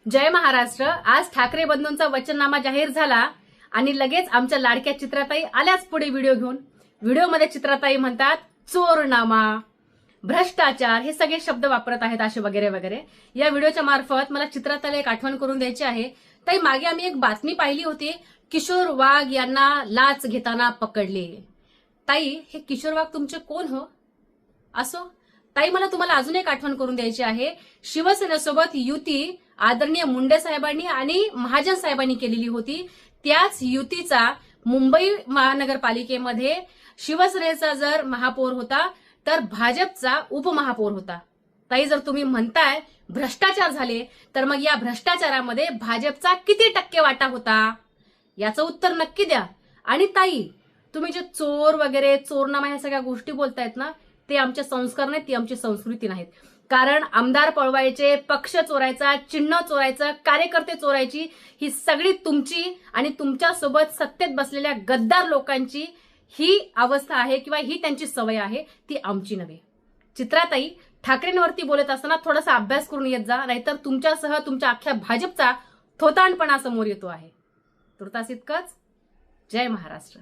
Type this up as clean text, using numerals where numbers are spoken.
जय महाराष्ट्र। आज ठाकरे बंधूंचा वचननामा जाहीर झाला आणि लगेच आमच्या लाडक्या चित्राताई आल्याच पुढे व्हिडिओ घेऊन। व्हिडिओमध्ये चित्राताई म्हणतात चोरनामा, भ्रष्टाचार हे सगळे शब्द वापरत आहेत असे वगैरे वगैरे। या व्हिडिओच्या मार्फत मला चित्राताईला एक आठवण करून द्यायची आहे। ताई, मागे आम्ही एक बातमी पाहिली होती, किशोर वाघ यांना लाच घेताना पकडले। ताई, हे किशोर वाघ तुमचे कोण हो? असो ताई, मला तुम्हाला अजून एक आठवण करून द्यायची आहे। शिवसेनेसोबत युती आदरणीय मुंडे साहेबांनी आणि महाजन साहेबांनी केलेली होती। त्याच युतीचा मुंबई महानगरपालिकेमध्ये शिवसेनेचा जर महापौर होता तर भाजपचा उपमहापौर होता। ताई, जर तुम्ही म्हणताय भ्रष्टाचार झाले तर मग या भ्रष्टाचारामध्ये भाजपचा किती टक्के वाटा होता याचं उत्तर नक्की द्या। आणि ताई, तुम्ही जे चोर वगैरे चोरनामा ह्या सगळ्या गोष्टी बोलतायत ना, ते आमचे संस्कार नाहीत, ती आमची संस्कृती नाहीत। कारण आमदार पळवायचे, पक्ष चोरायचा, चिन्ह चोरायचं, कार्यकर्ते चोरायची ही सगळी तुमची आणि तुमच्या सोबत सत्तेत बसलेल्या गद्दार लोकांची ही अवस्था आहे किंवा ही त्यांची सवय आहे, ती आमची नव्हे। चित्राताई, ठाकरेंवरती बोलत असताना थोडासा अभ्यास करून येत जा, नाहीतर तुमच्यासह तुमच्या अख्ख्या भाजपचा थोतांडपणा समोर येतो आहे। तुर्तास इतकंच। जय महाराष्ट्र।